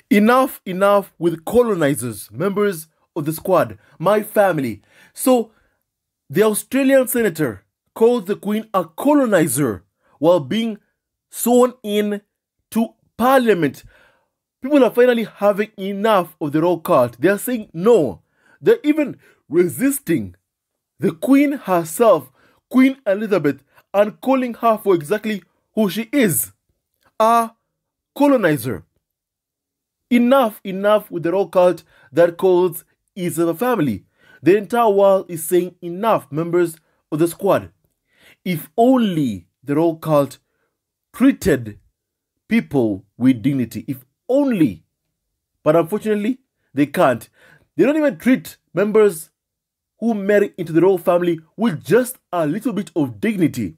Enough with colonizers, members of the squad, my family. So, the Australian senator calls the Queen a colonizer while being sworn in to Parliament. People are finally having enough of the royal cult. They are saying no. They're even resisting the Queen herself, Queen Elizabeth, and calling her for exactly who she is, a colonizer. Enough with the royal cult that calls is a family. The entire world is saying enough, members of the squad. If only the royal cult treated people with dignity. If only. But unfortunately, they can't. They don't even treat members who marry into the royal family with just a little bit of dignity.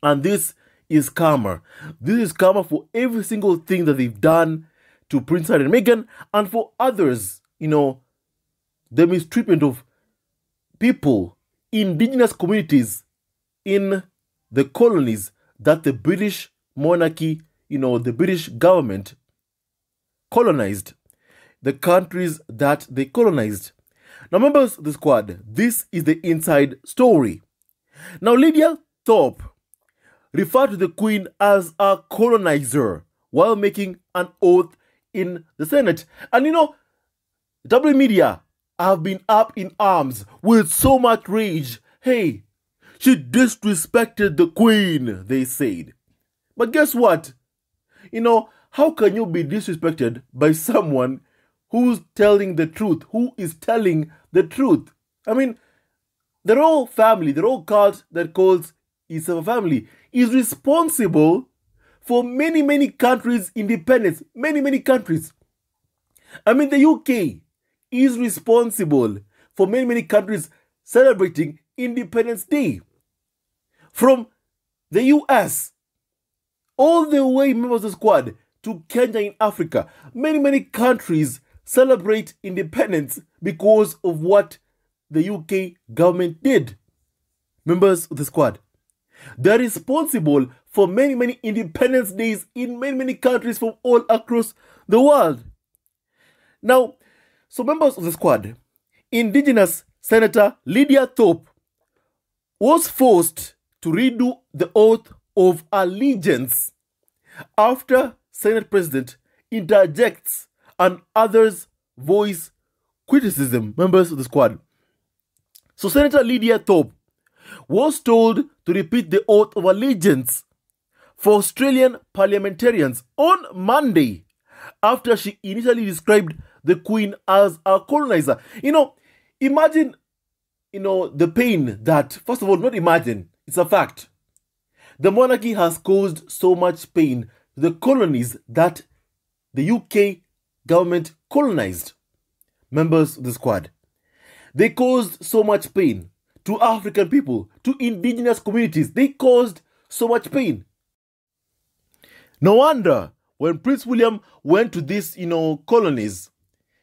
And this is karma. This is karma for every single thing that they've done to Prince Harry and Meghan, and for others, the mistreatment of people, indigenous communities in the colonies that the British monarchy, the British government colonized, the countries that they colonized. Now, members of the squad, this is the inside story. Now, Lidia Thorpe referred to the Queen as a colonizer while making an oath in the Senate. And W media have been up in arms with so much rage. Hey, she disrespected the Queen, they said. But guess what? How can you be disrespected by someone who's telling the truth, who is telling the truth? I mean, the royal family, the royal cult that calls itself a family, is responsible for many countries' independence. Many countries. I mean, the UK is responsible for many countries celebrating Independence Day. From the US, all the way, members of the squad, to Kenya in Africa, many countries celebrate independence because of what the UK government did. Members of the squad, they're responsible for many independence days in many countries from all across the world. Now, so members of the squad, indigenous Senator Lidia Thorpe was forced to redo the oath of allegiance after Senate President interjects and others voice criticism, members of the squad. So Senator Lidia Thorpe was told to repeat the oath of allegiance for Australian parliamentarians on Monday after she initially described the Queen as a colonizer. Imagine, the pain that, first of all, not imagine, it's a fact. The monarchy has caused so much pain to the colonies that the UK government colonized. Members of the squad, they caused so much pain to African people, to indigenous communities. They caused so much pain. No wonder when Prince William went to these, colonies,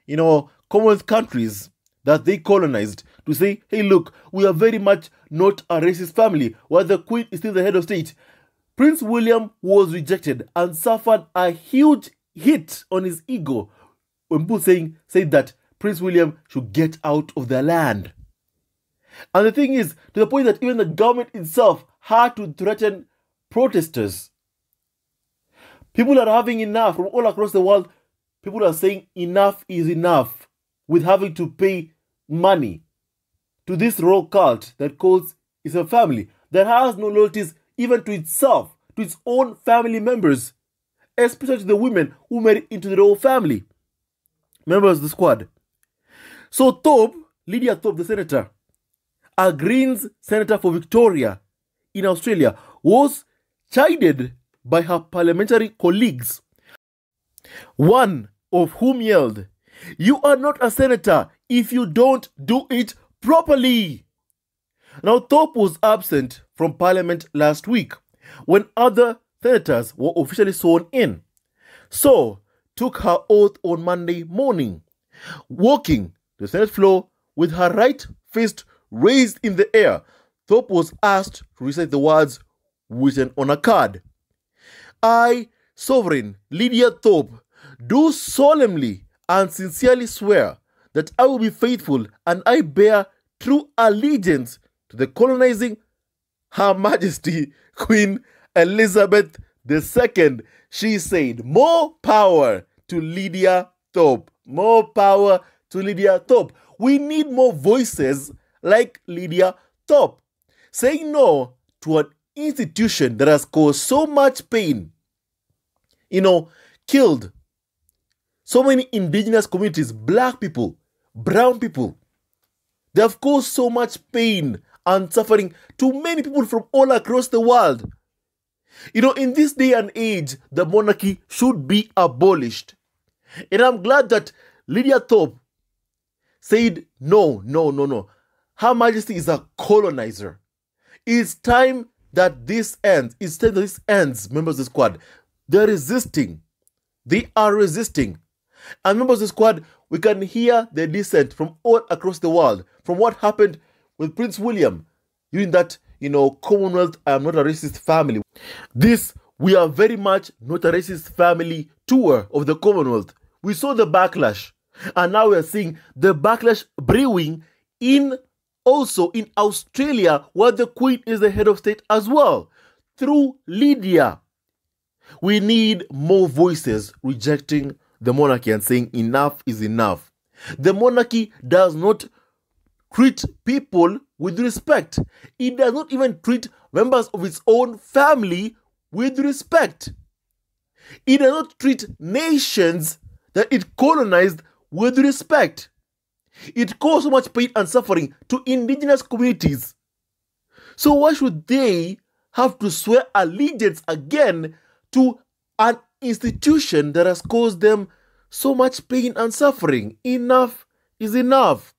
Commonwealth countries that they colonized, to say, hey, look, we are very much not a racist family, while the Queen is still the head of state. Prince William was rejected and suffered a huge hit on his ego when people said that Prince William should get out of the land. And the thing is, to the point that even the government itself had to threaten protesters. People are having enough from all across the world. People are saying enough is enough with having to pay money to this royal cult that calls itself a family, that has no loyalties even to itself, to its own family members, especially to the women who marry into the royal family. Members of the squad. So Thorpe, Lidia Thorpe, the senator, a Greens senator for Victoria in Australia, was chided by her parliamentary colleagues, one of whom yelled, "You are not a senator if you don't do it properly." Now, Thorpe was absent from Parliament last week when other senators were officially sworn in, so took her oath on Monday morning, walking the Senate floor with her right fist raised in the air. Thorpe was asked to recite the words written on a card. I, Sovereign Lidia Thorpe, do solemnly and sincerely swear that I will be faithful and I bear true allegiance to the colonizing Her Majesty Queen Elizabeth II. She said, more power to Lidia Thorpe. More power to Lidia Thorpe. We need more voices like Lidia Thorpe, saying no to an institution that has caused so much pain, killed so many indigenous communities, black people, brown people. They have caused so much pain and suffering to many people from all across the world. In this day and age, the monarchy should be abolished. And I'm glad that Lidia Thorpe said, no. Her Majesty is a colonizer. It's time that this ends. It's time that this ends, members of the squad. They're resisting. They are resisting. And members of the squad, we can hear the dissent from all across the world, from what happened with Prince William during that, Commonwealth, I am not a racist family. This, we are very much not a racist family tour of the Commonwealth. We saw the backlash. And now we are seeing the backlash brewing also in Australia, where the Queen is the head of state as well, through Lidia. We need more voices rejecting the monarchy and saying enough is enough. The monarchy does not treat people with respect. It does not even treat members of its own family with respect. It does not treat nations that it colonized with respect. It caused so much pain and suffering to indigenous communities. So why should they have to swear allegiance again to an institution that has caused them so much pain and suffering? Enough is enough.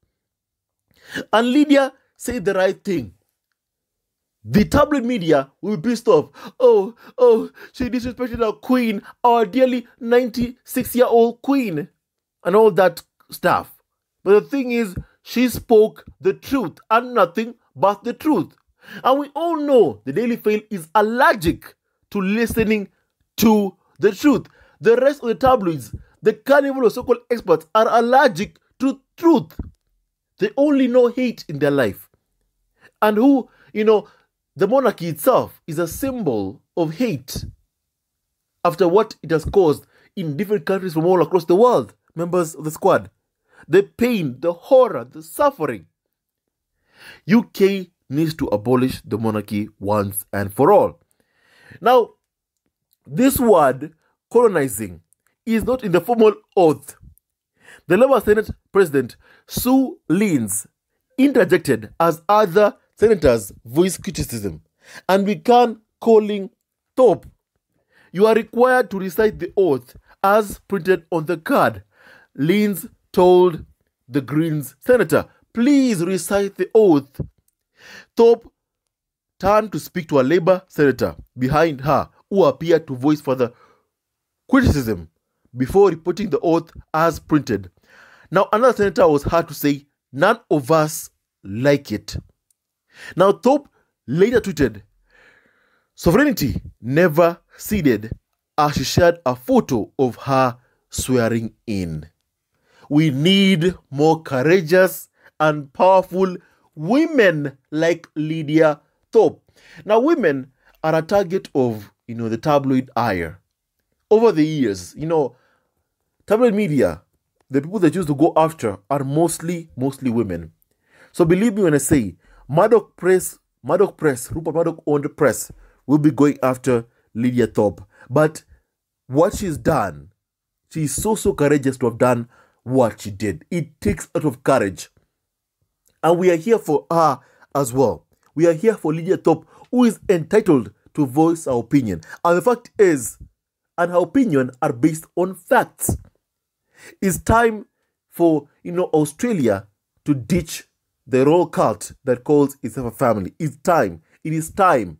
And Lidia said the right thing. The tabloid media will be pissed off. Oh, she disrespected our queen, our dearly 96-year-old queen, and all that stuff. But the thing is, she spoke the truth and nothing but the truth. And we all know the Daily Fail is allergic to listening to the truth. The rest of the tabloids, the carnival of so-called experts, are allergic to truth. They only know hate in their life. And the monarchy itself is a symbol of hate after what it has caused in different countries from all across the world, members of the squad. The pain, the horror, the suffering. UK needs to abolish the monarchy once and for all. Now, this word, colonizing, is not in the formal oath. The Labour Senate President, Sue Lynch, interjected as other senators voiced criticism and began calling Thorpe. You are required to recite the oath as printed on the card. Lynch told the Greens senator, please recite the oath. Thorpe turned to speak to a Labour senator behind her who appeared to voice further criticism before reporting the oath as printed. Now, another senator was heard to say, none of us like it. Now, Thorpe later tweeted, sovereignty never ceded, as she shared a photo of her swearing in. We need more courageous and powerful women like Lidia Thorpe. Now, women are a target of, the tabloid ire. Over the years, tabloid media, the people they choose to go after are mostly women. So believe me when I say, Rupert Murdoch-owned press will be going after Lidia Thorpe. But what she's done, she's so courageous to have done what she did. It takes a lot of courage. And we are here for her as well. We are here for Lidia Thorpe, who is entitled to voice her opinion. And the fact is, and her opinion are based on facts. It's time for, Australia to ditch the royal cult that calls itself a family. It's time. It is time.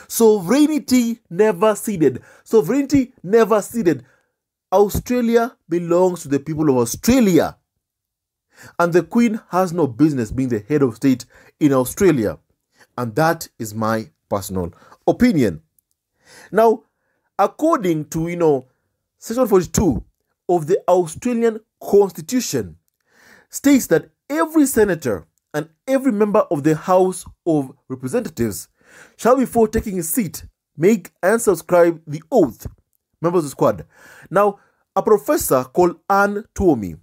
Sovereignty never ceded. Sovereignty never ceded. Australia belongs to the people of Australia. And the Queen has no business being the head of state in Australia. And that is my personal opinion. Now, according to, Section 42 of the Australian Constitution states that every senator and every member of the House of Representatives shall, before taking his seat, make and subscribe the oath. Members of the squad. Now, a professor called Anne Twomey,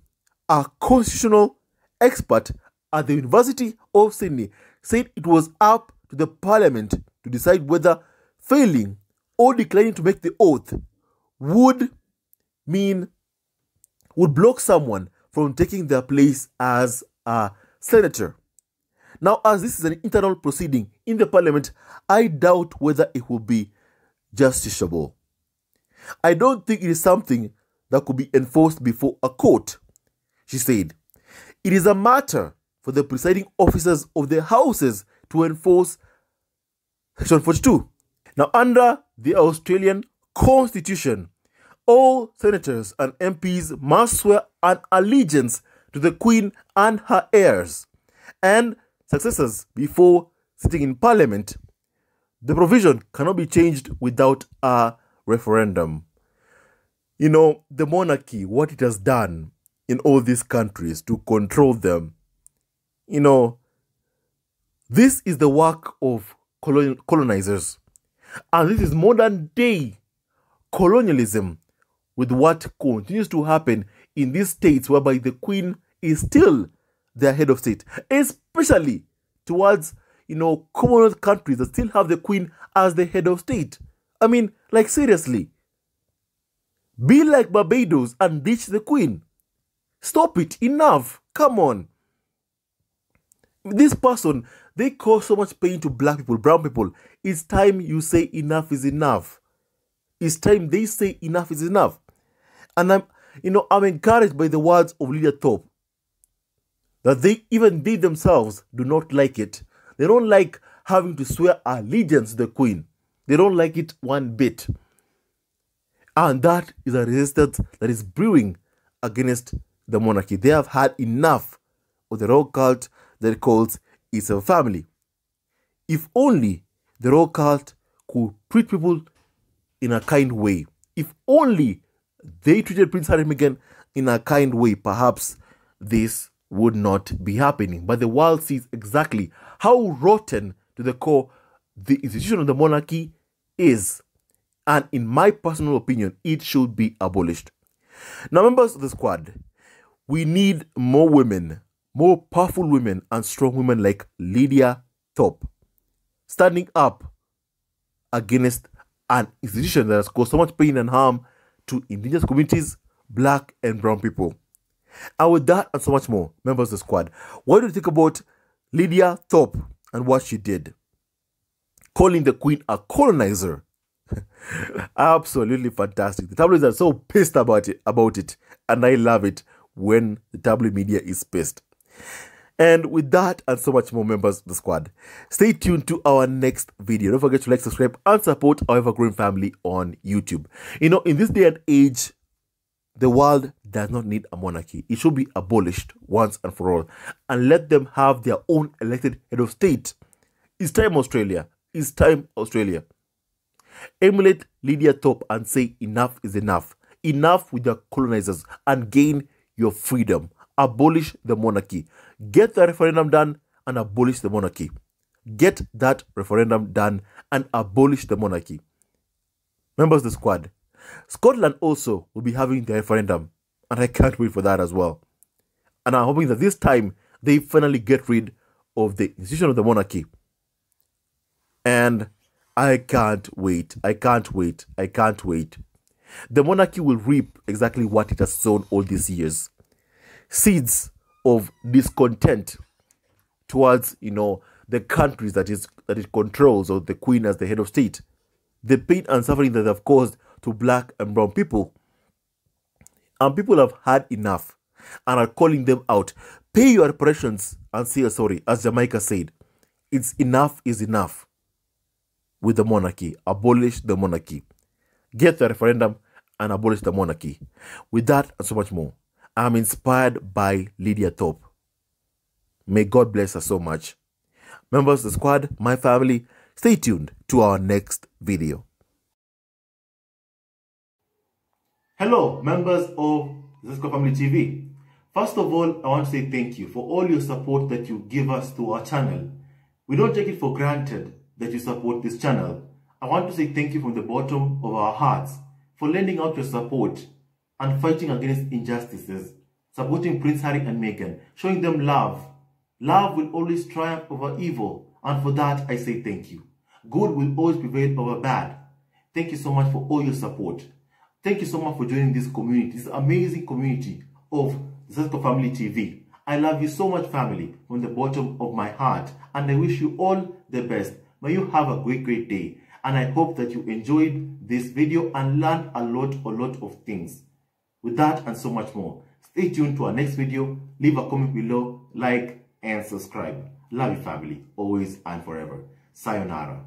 a constitutional expert at the University of Sydney, said it was up to the Parliament to decide whether failing or declining to make the oath would block someone from taking their place as a senator. Now, as this is an internal proceeding in the Parliament, I doubt whether it will be justiciable. I don't think it is something that could be enforced before a court, she said. It is a matter for the presiding officers of the houses to enforce Section 42. Now, under the Australian Constitution, all senators and MPs must swear an allegiance to the Queen and her heirs and successors before sitting in Parliament. The provision cannot be changed without a referendum. You know, the monarchy, what it has done in all these countries to control them, you know, this is the work of colonizers. And this is modern day colonialism with what continues to happen in these states whereby the Queen is still their head of state, especially towards, you know, Commonwealth countries that still have the Queen as the head of state. I mean, like, seriously. Be like Barbados and ditch the Queen. Stop it. Enough. Come on. This person, they cause so much pain to black people, brown people. It's time you say enough is enough. It's time they say enough is enough. And I'm encouraged by the words of Lidia Thorpe that they themselves do not like it. They don't like having to swear allegiance to the Queen. They don't like it one bit. And that is a resistance that is brewing against the monarchy. They have had enough of the royal cult that it calls itself family. If only the royal cult could treat people in a kind way. If only they treated Prince Harry and Meghan in a kind way, perhaps this would not be happening. But the world sees exactly how rotten to the core the institution of the monarchy is. And in my personal opinion, it should be abolished. Now, members of the squad, we need more women, more powerful women and strong women like Lidia Thorpe, standing up against an institution that has caused so much pain and harm to indigenous communities, black and brown people. And with that and so much more, members of the squad, what do you think about Lidia Thorpe and what she did? Calling the Queen a colonizer. Absolutely fantastic. The tabloids are so pissed about it, and I love it when the tabloid media is pissed. And with that and so much more, members of the squad, stay tuned to our next video. Don't forget to like, subscribe and support our ever-growing family on YouTube. You know, in this day and age, the world does not need a monarchy. It should be abolished once and for all, and let them have their own elected head of state. It's time, Australia. It's time, Australia. Emulate Lidia Thorpe and say enough is enough. Enough with the colonizers and gain your freedom. Abolish the monarchy. Get the referendum done and abolish the monarchy. Get that referendum done and abolish the monarchy. Members of the squad, Scotland also will be having the referendum, and I can't wait for that as well. And I'm hoping that this time they finally get rid of the institution of the monarchy. And I can't wait. I can't wait. I can't wait. The monarchy will reap exactly what it has sown all these years. Seeds of discontent towards, you know, the countries that it controls, or the Queen as the head of state. The pain and suffering that have caused to black and brown people. And people have had enough and are calling them out. Pay your reparations and say sorry, as Jamaica said. It's enough is enough with the monarchy. Abolish the monarchy. Get the referendum and abolish the monarchy. With that and so much more, I'm inspired by Lidia Thorpe. May God bless her so much. Members of the squad, my family, stay tuned to our next video. Hello, members of Zesco Family TV. First of all, I want to say thank you for all your support that you give us to our channel. We don't take it for granted that you support this channel. I want to say thank you from the bottom of our hearts for lending out your support and fighting against injustices, supporting Prince Harry and Meghan, showing them love. Love will always triumph over evil, and for that I say thank you. Good will always prevail over bad. Thank you so much for all your support. Thank you so much for joining this community, this amazing community of Zesco Family TV. I love you so much, family, from the bottom of my heart, and I wish you all the best. May you have a great day, and I hope that you enjoyed this video and learned a lot of things. With that and so much more, stay tuned to our next video. Leave a comment below, like and subscribe. Love you, family, always and forever. Sayonara.